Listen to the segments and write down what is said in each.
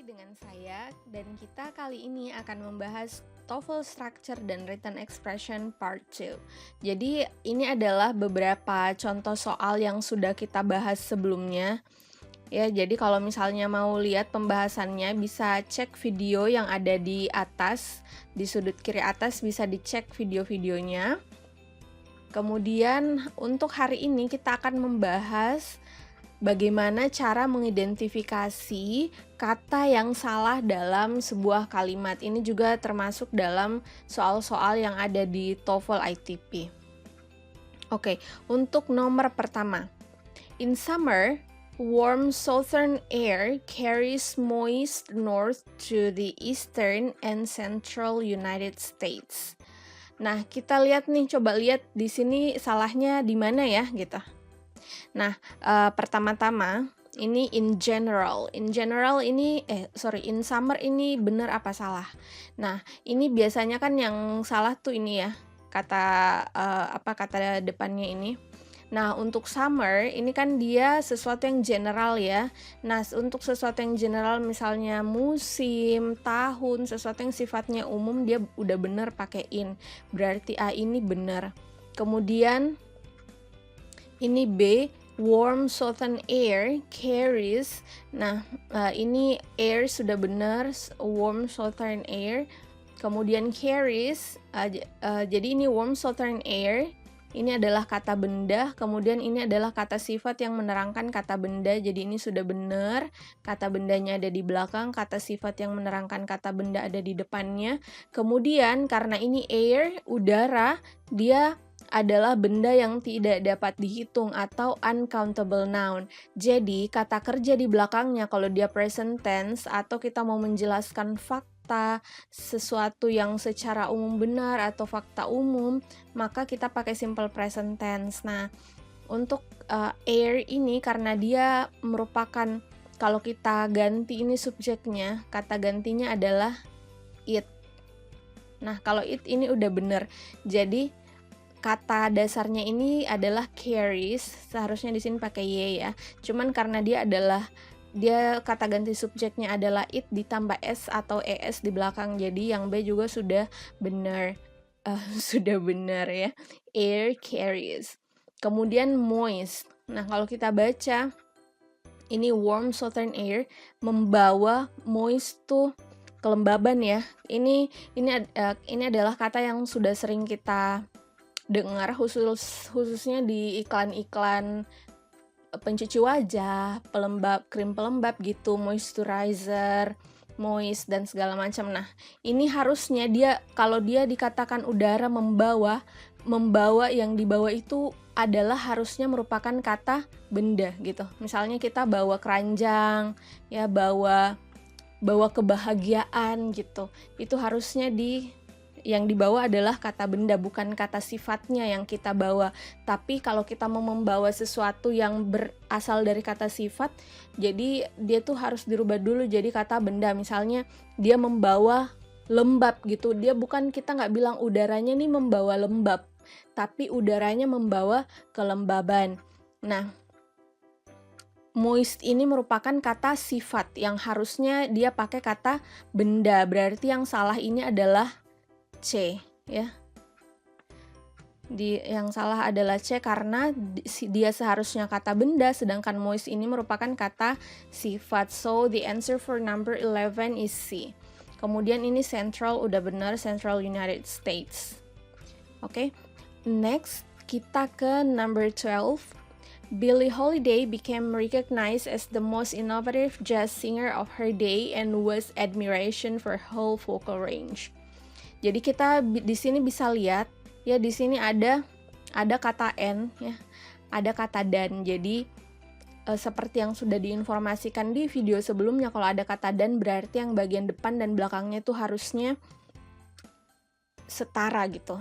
lagi dengan saya dan kita kali ini akan membahas TOEFL Structure dan Written Expression Part 2. Jadi ini adalah beberapa contoh soal yang sudah kita bahas sebelumnya. Ya, jadi kalau misalnya mau lihat pembahasannya bisa cek video yang ada di atas, di sudut kiri atas bisa dicek video-videonya. Kemudian untuk hari ini kita akan membahas bagaimana cara mengidentifikasi kata yang salah dalam sebuah kalimat. Ini juga termasuk dalam soal-soal yang ada di TOEFL ITP. Oke, untuk nomor pertama. In summer, warm southern air carries moist north to the eastern and central United States. Nah, kita lihat nih, coba lihat di sini salahnya di mana ya, gitu. Nah, pertama-tama ini in general. In general ini in summer ini benar apa salah? Nah, ini biasanya kan yang salah tuh ini ya, kata depannya ini. Nah, untuk summer ini kan dia sesuatu yang general ya. Nah, untuk sesuatu yang general misalnya musim, tahun, sesuatu yang sifatnya umum dia udah benar pakai in. Berarti A ini benar. Kemudian ini B, warm southern air carries. Nah, ini air sudah benar, warm southern air. Kemudian carries, jadi ini warm southern air. Ini adalah kata benda, kemudian ini adalah kata sifat yang menerangkan kata benda. Jadi ini sudah benar, kata bendanya ada di belakang, kata sifat yang menerangkan kata benda ada di depannya. Kemudian karena ini air, udara, dia adalah benda yang tidak dapat dihitung atau uncountable noun. Jadi, kata kerja di belakangnya kalau dia present tense atau kita mau menjelaskan fakta, sesuatu yang secara umum benar atau fakta umum, maka kita pakai simple present tense. Nah, untuk air ini karena dia merupakan, kalau kita ganti ini subjeknya, kata gantinya adalah it. Nah, kalau it ini udah benar. Jadi kata dasarnya ini adalah carries, seharusnya di sini pakai y ya. Cuman karena dia kata ganti subjeknya adalah it ditambah s atau es di belakang, jadi yang B juga sudah benar. Sudah benar ya. Air carries. Kemudian moist. Nah, kalau kita baca ini warm southern air membawa, moist tuh kelembaban ya. Ini adalah kata yang sudah sering kita dengar khususnya di iklan-iklan pencuci wajah, krim pelembab gitu, moisturizer, moist dan segala macam. Nah, ini harusnya kalau dia dikatakan udara membawa yang dibawa itu adalah harusnya merupakan kata benda gitu. Misalnya kita bawa keranjang, ya bawa kebahagiaan gitu. Itu harusnya yang dibawa adalah kata benda, bukan kata sifatnya yang kita bawa. Tapi kalau kita mau membawa sesuatu yang berasal dari kata sifat, jadi dia tuh harus dirubah dulu jadi kata benda. Misalnya dia membawa lembab gitu, kita nggak bilang udaranya nih membawa lembab, tapi udaranya membawa kelembaban. Nah, moist ini merupakan kata sifat yang harusnya dia pakai kata benda. Berarti yang salah ini adalah C ya. Yang salah adalah C karena dia seharusnya kata benda, sedangkan moist ini merupakan kata sifat. So the answer for number 11 is C. Kemudian ini central udah benar, Central United States. Oke. Next kita ke number 12. Billie Holiday became recognized as the most innovative jazz singer of her day and was admiration for her whole vocal range. Jadi kita di sini bisa lihat ya, di sini ada kata n ya, ada kata dan. Jadi seperti yang sudah diinformasikan di video sebelumnya, kalau ada kata dan berarti yang bagian depan dan belakangnya itu harusnya setara gitu.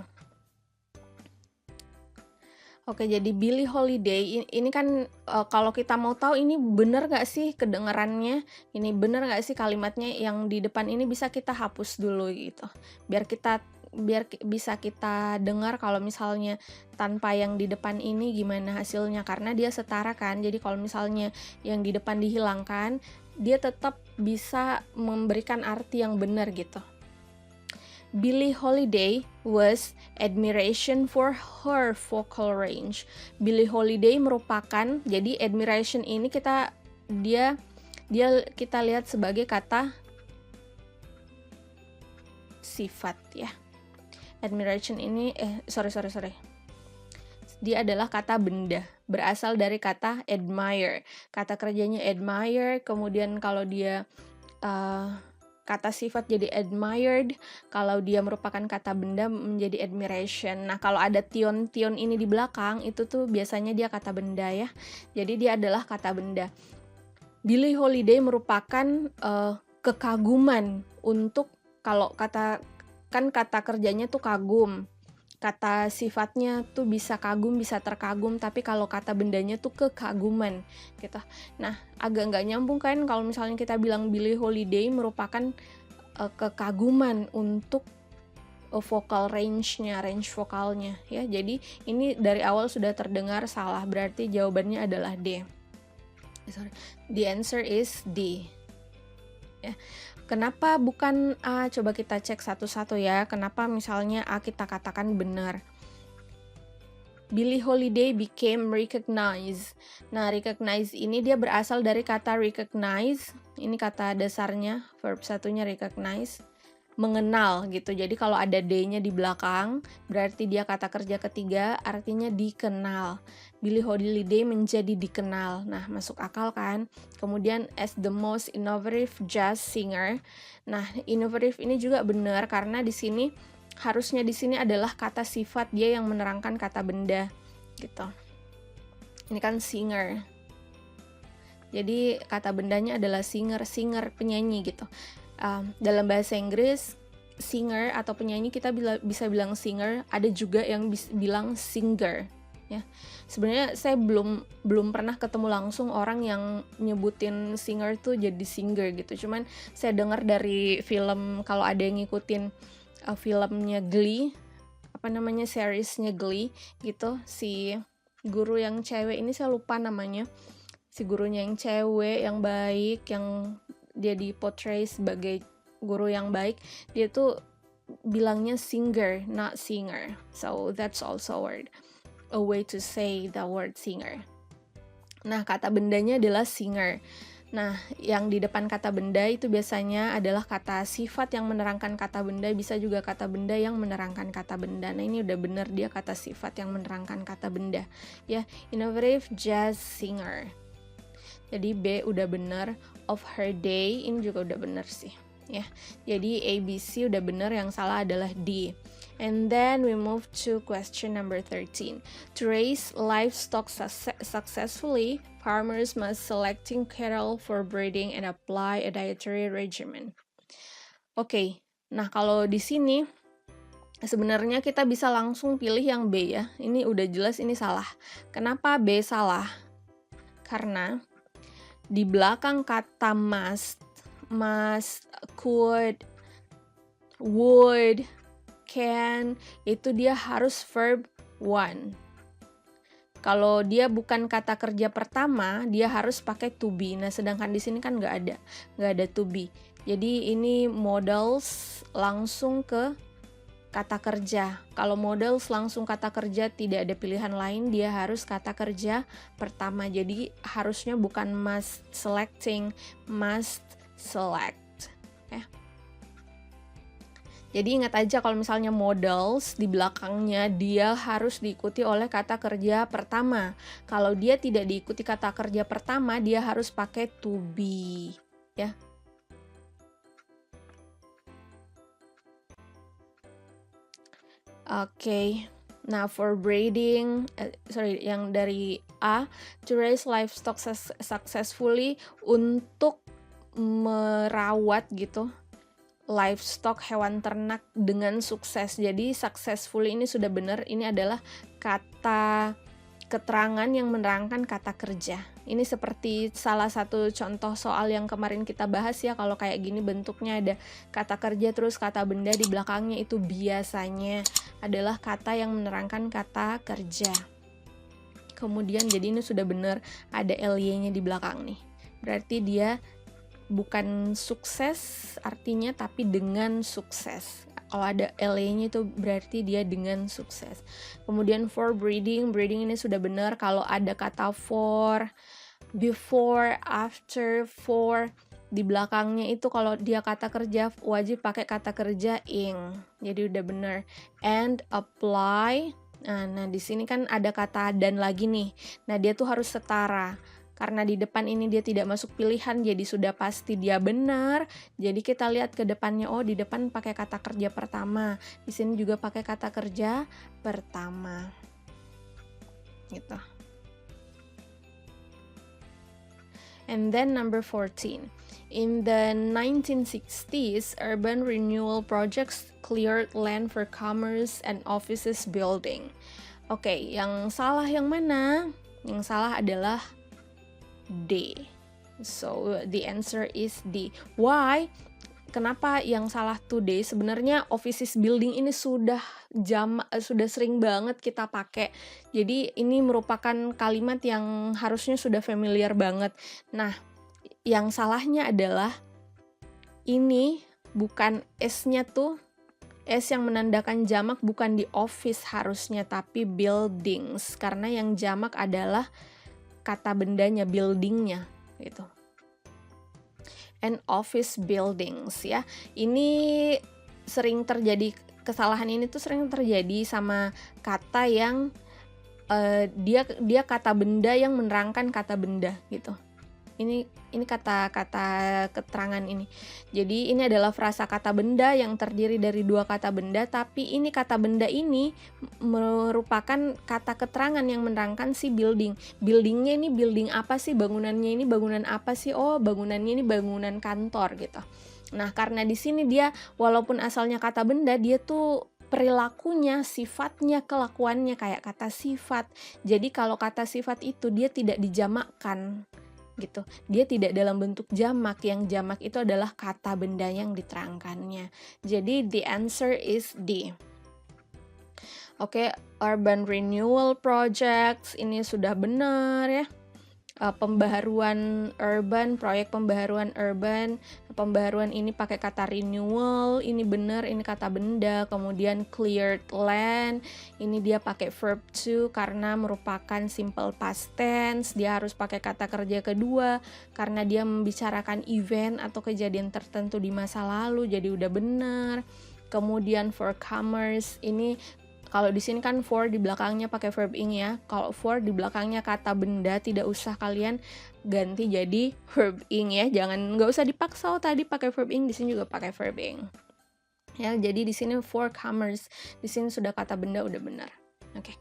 Oke, jadi Billie Holiday ini kan kalau kita mau tahu ini benar nggak sih kedengarannya, ini benar nggak sih kalimatnya, yang di depan ini bisa kita hapus dulu gitu, biar bisa kita dengar kalau misalnya tanpa yang di depan ini gimana hasilnya, karena dia setara kan. Jadi kalau misalnya yang di depan dihilangkan, dia tetap bisa memberikan arti yang benar gitu. Billie Holiday was admiration for her vocal range. Billie Holiday merupakan, jadi admiration ini kita lihat sebagai kata sifat ya. Admiration ini sorry. Dia adalah kata benda, berasal dari kata admire. Kata kerjanya admire, kemudian kalau dia kata sifat jadi admired, kalau dia merupakan kata benda menjadi admiration. Nah, kalau ada tion ini di belakang, itu tuh biasanya dia kata benda ya. Jadi dia adalah kata benda. Billie Holiday merupakan kekaguman untuk, kalau kata kerjanya tuh kagum. Kata sifatnya tuh bisa kagum, bisa terkagum, tapi kalau kata bendanya tuh kekaguman gitu. Nah, agak nggak nyambung kan kalau misalnya kita bilang Billie Holiday merupakan kekaguman untuk vocal range-nya, range vokalnya ya. Jadi ini dari awal sudah terdengar salah, berarti jawabannya adalah D. The answer is D. Ya. Kenapa bukan A? Coba kita cek satu-satu ya. Kenapa misalnya A kita katakan benar? Billie Holiday became recognized. Nah, recognize ini dia berasal dari kata recognize. Ini kata dasarnya, verb satunya recognize. Mengenal gitu. Jadi kalau ada D-nya di belakang, berarti dia kata kerja ketiga, artinya dikenal. Billie Holiday menjadi dikenal. Nah, masuk akal kan? Kemudian as the most innovative jazz singer. Nah, innovative ini juga benar karena harusnya di sini adalah kata sifat, dia yang menerangkan kata benda gitu. Ini kan singer. Jadi kata bendanya adalah singer penyanyi gitu. Dalam bahasa Inggris, singer atau penyanyi kita bisa bilang singer, ada juga yang bilang singer ya. Sebenarnya saya belum pernah ketemu langsung orang yang nyebutin singer tuh jadi singer gitu. Cuman saya dengar dari film, kalau ada yang ngikutin filmnya Glee, seriesnya Glee gitu, si guru yang cewek ini saya lupa namanya. Si gurunya yang cewek yang baik, yang dia di-portray sebagai guru yang baik, dia tuh bilangnya singer, not singer. So that's also a way to say the word singer. Nah, kata bendanya adalah singer. Nah, yang di depan kata benda itu biasanya adalah kata sifat yang menerangkan kata benda, bisa juga kata benda yang menerangkan kata benda. Nah, ini udah bener, dia kata sifat yang menerangkan kata benda. Ya, innovative jazz singer. Jadi B udah bener, of her day ini juga udah bener sih ya. Jadi ABC udah bener, yang salah adalah D. And then we move to question number 13. To raise livestock successfully, farmers must selecting cattle for breeding and apply a dietary regimen. Oke, nah kalau di sini sebenarnya kita bisa langsung pilih yang B ya. Ini udah jelas ini salah. Kenapa B salah? Karena di belakang kata must, could, would, can, itu dia harus verb one. Kalau dia bukan kata kerja pertama, dia harus pakai to be. Nah, sedangkan di sini kan nggak ada to be. Jadi ini modals langsung ke kata kerja. Kalau models langsung kata kerja, tidak ada pilihan lain, dia harus kata kerja pertama. Jadi harusnya bukan must selecting, must select. Jadi ingat aja kalau misalnya models di belakangnya dia harus diikuti oleh kata kerja pertama. Kalau dia tidak diikuti kata kerja pertama, dia harus pakai to be, ya. Oke, nah for breeding, yang dari A, to raise livestock successfully, untuk merawat gitu livestock, hewan ternak dengan sukses. Jadi successfully ini sudah benar, ini adalah kata keterangan yang menerangkan kata kerja. Ini seperti salah satu contoh soal yang kemarin kita bahas ya, kalau kayak gini bentuknya ada kata kerja terus kata benda di belakangnya, itu biasanya adalah kata yang menerangkan kata kerja. Kemudian jadi ini sudah benar ada ly-nya di belakang nih. Berarti dia bukan sukses artinya, tapi dengan sukses. Kalau ada LA-nya itu berarti dia dengan sukses. Kemudian for breeding ini sudah benar. Kalau ada kata for, before, after, for, di belakangnya itu kalau dia kata kerja wajib pakai kata kerja ing. Jadi udah benar. And apply. Nah di sini kan ada kata dan lagi nih. Nah dia tuh harus setara. Karena di depan ini dia tidak masuk pilihan, jadi sudah pasti dia benar. Jadi kita lihat ke depannya, oh di depan pakai kata kerja pertama. Di sini juga pakai kata kerja pertama. Gitu. And then number 14. In the 1960s, urban renewal projects cleared land for commerce and offices building. Oke, yang salah yang mana? Yang salah adalah D. So the answer is D. Why? Kenapa yang salah tuh D? Sebenarnya offices building ini sudah sering banget kita pakai. Jadi ini merupakan kalimat yang harusnya sudah familiar banget. Nah, yang salahnya adalah ini bukan S-nya tuh, S yang menandakan jamak bukan di office harusnya, tapi buildings. Karena yang jamak adalah kata bendanya, buildingnya gitu. And office buildings ya. Ini sering terjadi, kesalahan ini tuh sering terjadi sama kata yang dia kata benda yang menerangkan kata benda gitu. Ini kata-kata keterangan ini. Jadi ini adalah frasa kata benda yang terdiri dari dua kata benda, tapi ini kata benda ini merupakan kata keterangan yang menerangkan si building. Buildingnya ini building apa sih? Bangunannya ini bangunan apa sih? Oh, bangunannya ini bangunan kantor gitu. Nah, karena di sini dia walaupun asalnya kata benda, dia tuh perilakunya, sifatnya, kelakuannya kayak kata sifat. Jadi kalau kata sifat itu dia tidak dijamakkan gitu. Dia tidak dalam bentuk jamak. Yang jamak itu adalah kata benda yang diterangkannya. Jadi the answer is D. Oke, urban renewal projects ini sudah benar ya. Pembaharuan urban, proyek pembaharuan urban, pembaharuan ini pakai kata renewal, ini benar, ini kata benda. Kemudian cleared land, ini dia pakai verb to karena merupakan simple past tense, dia harus pakai kata kerja kedua karena dia membicarakan event atau kejadian tertentu di masa lalu, jadi udah benar. Kemudian for commerce, ini kalau di sini kan for di belakangnya pakai verb ing ya. Kalau for di belakangnya kata benda, tidak usah kalian ganti jadi verb ing ya. Nggak usah dipaksa tadi pakai verb ing, di sini juga pakai verb ing. Ya, jadi di sini for commerce, di sini sudah kata benda udah benar. Oke.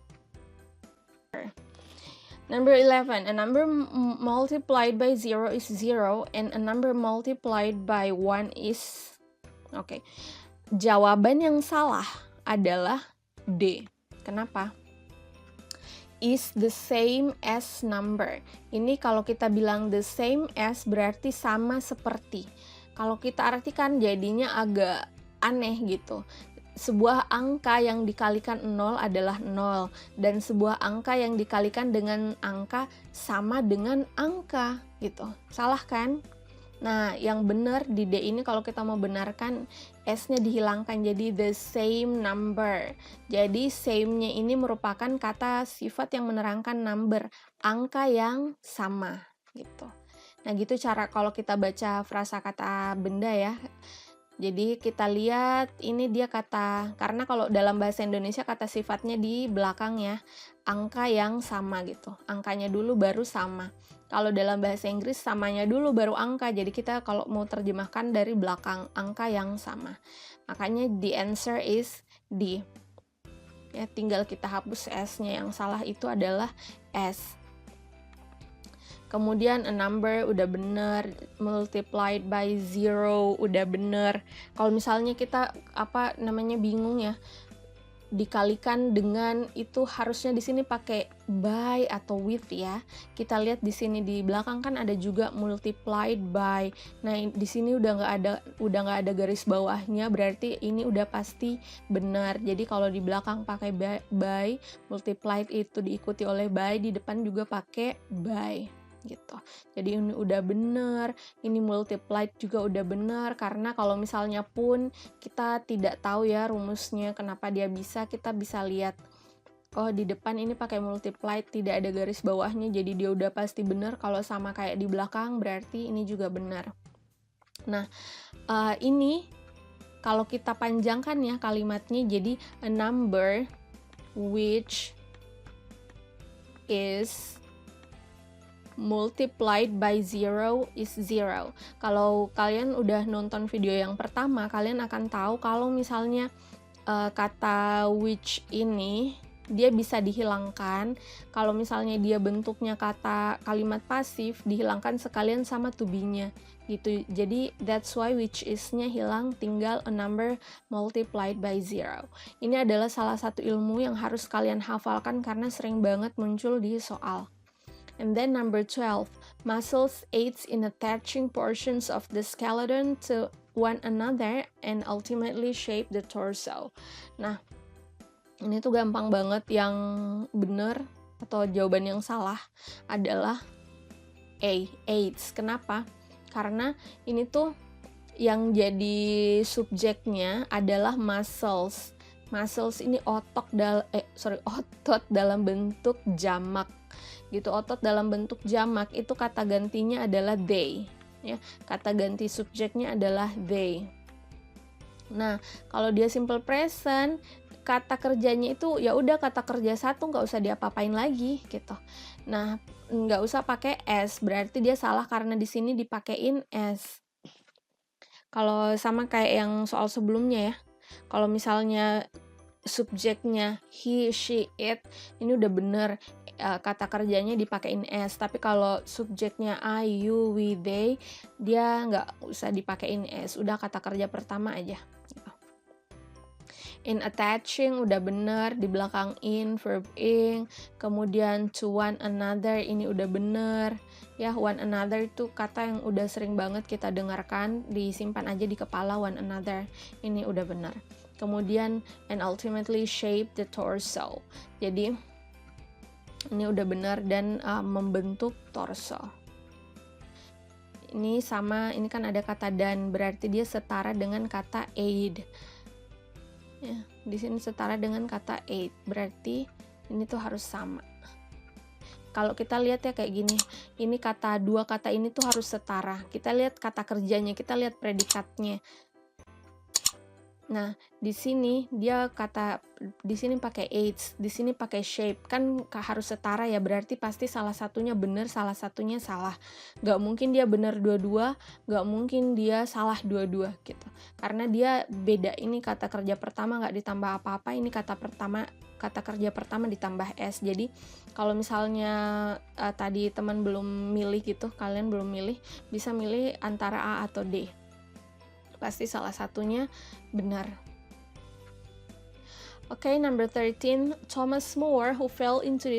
Number 11, a number multiplied by 0 is 0 and a number multiplied by 1 is Oke. Jawaban yang salah adalah D. Kenapa? Is the same as number. Ini kalau kita bilang the same as berarti sama seperti. Kalau kita artikan jadinya agak aneh gitu. Sebuah angka yang dikalikan 0 adalah 0 dan sebuah angka yang dikalikan dengan angka sama dengan angka gitu. Salah kan? Nah, yang benar di D ini kalau kita mau benarkan S-nya dihilangkan jadi the same number. Jadi same-nya ini merupakan kata sifat yang menerangkan number, angka yang sama gitu. Nah, gitu cara kalau kita baca frasa kata benda ya. Jadi kita lihat ini dia kata, karena kalau dalam bahasa Indonesia kata sifatnya di belakang ya, angka yang sama gitu. Angkanya dulu baru sama. Kalau dalam bahasa Inggris samanya dulu baru angka. Jadi kita kalau mau terjemahkan dari belakang, angka yang sama. Makanya the answer is D. Ya, tinggal kita hapus S-nya. Yang salah itu adalah S. Kemudian a number udah bener, multiplied by 0 udah bener. Kalau misalnya kita bingung ya, dikalikan dengan itu harusnya di sini pakai by atau with ya. Kita lihat di sini di belakang kan ada juga multiplied by. Nah, di sini udah nggak ada garis bawahnya, berarti ini udah pasti benar. Jadi kalau di belakang pakai by, multiplied itu diikuti oleh by, di depan juga pakai by. gitu. Jadi ini udah bener, ini multiplied juga udah bener, karena kalau misalnya pun kita tidak tahu ya rumusnya kenapa dia bisa, kita bisa lihat, oh di depan ini pakai multiplied, tidak ada garis bawahnya, jadi dia udah pasti bener. Kalau sama kayak di belakang, berarti ini juga benar. Nah, ini kalau kita panjangkan ya kalimatnya, jadi a number which is multiplied by 0 is 0. Kalau kalian udah nonton video yang pertama, kalian akan tahu kalau misalnya kata which ini dia bisa dihilangkan. Kalau misalnya dia bentuknya kalimat pasif, dihilangkan sekalian sama to be-nya gitu. Jadi that's why which is-nya hilang, tinggal a number multiplied by 0. Ini adalah salah satu ilmu yang harus kalian hafalkan karena sering banget muncul di soal. And then number 12, muscles aids in attaching portions of the skeleton to one another and ultimately shape the torso. Nah, ini tuh gampang banget. Yang benar atau jawaban yang salah adalah A, aids. Kenapa? Karena ini tuh yang jadi subjeknya adalah muscles. Muscles ini otot dalam bentuk jamak gitu. Otot dalam bentuk jamak itu kata gantinya adalah they ya. Kata ganti subjeknya adalah they. Nah, kalau dia simple present, kata kerjanya itu ya udah kata kerja satu, nggak usah diapa-apain lagi gitu. Nah, nggak usah pakai s, berarti dia salah karena di sini dipakein s. Kalau sama kayak yang soal sebelumnya ya, kalau misalnya subjeknya he, she, it, ini udah bener, kata kerjanya dipakein s. Tapi kalau subjeknya I, you, we, they, dia nggak usah dipakein s, udah kata kerja pertama aja. In attaching udah bener, di belakang in, verb ing, kemudian to one another ini udah bener ya. One another itu kata yang udah sering banget kita dengarkan, disimpan aja di kepala, one another, ini udah bener. Kemudian and ultimately shape the torso, jadi ini udah bener dan membentuk torso. Ini sama, ini kan ada kata dan, berarti dia setara dengan kata aid ya. Di sini setara dengan kata aid, berarti ini tuh harus sama. Kalau kita lihat ya kayak gini, ini dua kata ini tuh harus setara. Kita lihat kata kerjanya, kita lihat predikatnya. Nah, di sini dia di sini pakai aids, di sini pakai shape, kan harus setara ya, berarti pasti salah satunya benar, salah satunya salah. Gak mungkin dia benar dua-dua, gak mungkin dia salah dua-dua gitu. Karena dia beda, ini kata kerja pertama gak ditambah apa-apa, ini kata kerja pertama ditambah s. Jadi kalau misalnya tadi teman belum milih gitu, kalian belum milih, bisa milih antara A atau D. Pasti salah satunya benar. Okay, number 13, Thomas More, who fell into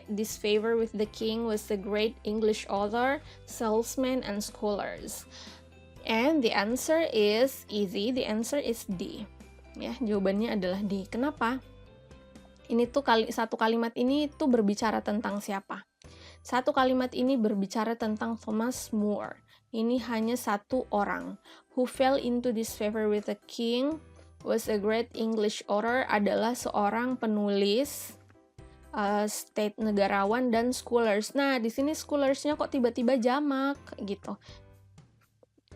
disfavor with the king, was the great English author, salesman, and scholars. And the answer is easy, the answer is D. Ya, jawabannya adalah D. Kenapa? Ini tuh satu kalimat ini tuh berbicara tentang siapa? Satu kalimat ini berbicara tentang Thomas More. Ini hanya satu orang. Who fell into disfavor with the king, was a great English author, adalah seorang penulis, state negarawan, dan scholars. Nah, di sini scholarsnya kok tiba-tiba jamak gitu.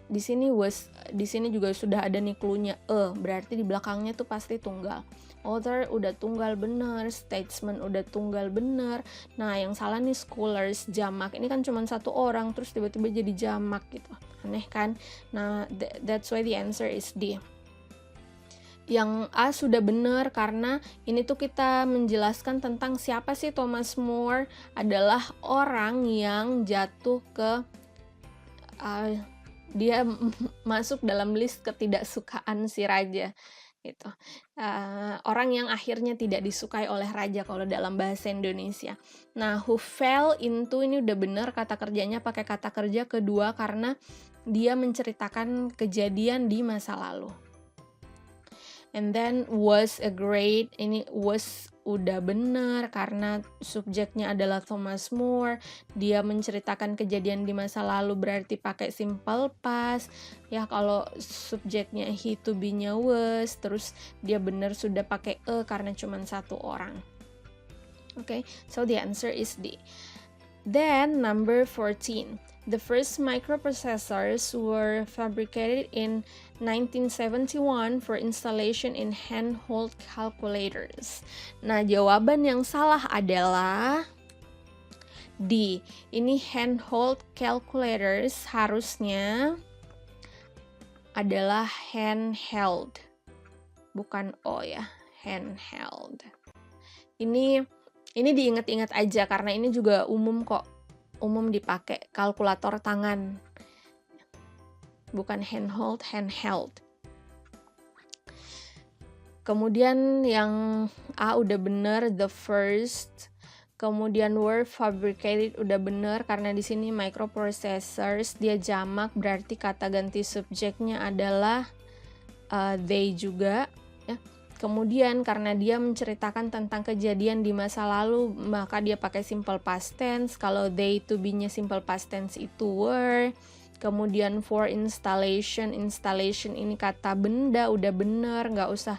Di sini juga sudah ada nih clue-nya berarti di belakangnya tuh pasti tunggal. Author udah tunggal bener, statesman udah tunggal bener. Nah, yang salah nih scholars, jamak. Ini kan cuma satu orang terus tiba-tiba jadi jamak gitu. Aneh kan? Nah, that's why the answer is D. Yang A sudah benar karena ini tuh kita menjelaskan tentang siapa sih Thomas More. Adalah orang yang jatuh ke dia masuk dalam list ketidaksukaan si raja gitu. Orang yang akhirnya tidak disukai oleh raja kalau dalam bahasa Indonesia. Nah, who fell into ini udah benar, kata kerjanya pakai kata kerja kedua karena dia menceritakan kejadian di masa lalu. And then was a great, ini was udah bener karena subjeknya adalah Thomas More. Dia menceritakan kejadian di masa lalu berarti pakai simple past. Ya kalau subjeknya he to be-nya was, terus dia bener sudah pakai karena cuma satu orang. Okay, so the answer is D. Then number 14. The first microprocessors were fabricated in 1971 for installation in handheld calculators. Nah, jawaban yang salah adalah D. Ini handheld calculators harusnya adalah handheld. Bukan O ya, handheld. Ini diingat-ingat aja karena ini juga umum kok. Umum dipakai kalkulator tangan, bukan handheld. Kemudian yang A udah bener, the first. Kemudian were fabricated udah bener karena di sini microprocessors dia jamak berarti kata ganti subjeknya adalah they juga ya. Kemudian karena dia menceritakan tentang kejadian di masa lalu, maka dia pakai simple past tense. Kalau they to be-nya simple past tense itu were. Kemudian for installation ini kata benda udah bener, nggak usah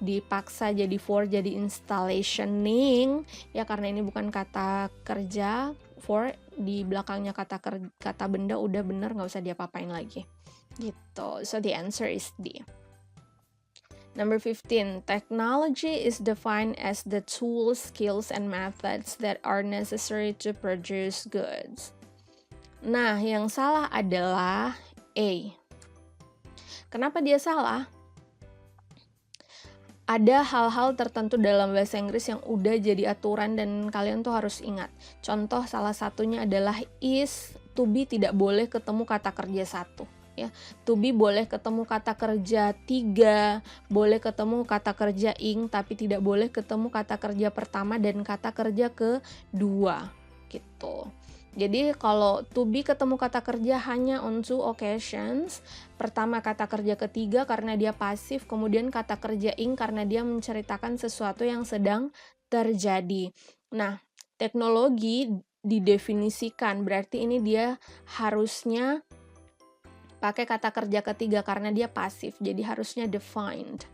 dipaksa jadi for jadi installationing ya, karena ini bukan kata kerja. For di belakangnya kata benda udah bener, nggak usah diapa-apain lagi gitu. So the answer is D. Number 15, technology is defined as the tools, skills, and methods that are necessary to produce goods. Nah, yang salah adalah A. Kenapa dia salah? Ada hal-hal tertentu dalam bahasa Inggris yang udah jadi aturan dan kalian tuh harus ingat. Contoh salah satunya adalah is, to be tidak boleh ketemu kata kerja satu. Ya, to be boleh ketemu kata kerja 3, boleh ketemu kata kerja ing, tapi tidak boleh ketemu kata kerja pertama dan kata kerja kedua gitu. Jadi kalau to be ketemu kata kerja hanya on 2 occasions. Pertama kata kerja ketiga karena dia pasif, kemudian kata kerja ing karena dia menceritakan sesuatu yang sedang terjadi. Nah, teknologi didefinisikan, berarti ini dia harusnya pakai kata kerja ketiga karena dia pasif, jadi harusnya defined.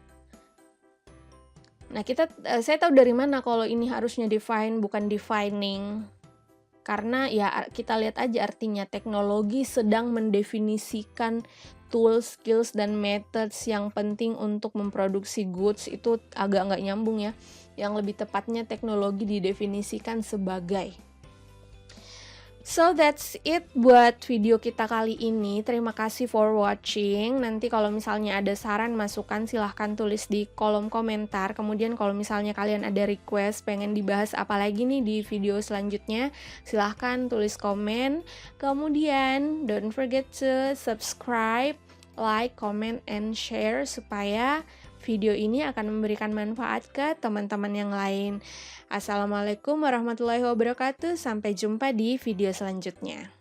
Nah, saya tahu dari mana kalau ini harusnya define bukan defining. Karena ya kita lihat aja artinya, teknologi sedang mendefinisikan tools, skills, dan methods yang penting untuk memproduksi goods. Itu agak nggak nyambung ya. Yang lebih tepatnya teknologi didefinisikan sebagai. So that's it buat video kita kali ini. Terima kasih for watching. Nanti kalau misalnya ada saran, masukan, silahkan tulis di kolom komentar. Kemudian kalau misalnya kalian ada request pengen dibahas apa lagi nih di video selanjutnya, silahkan tulis komen. Kemudian don't forget to subscribe, like, comment, and share supaya video ini akan memberikan manfaat ke teman-teman yang lain. Assalamualaikum warahmatullahi wabarakatuh. Sampai jumpa di video selanjutnya.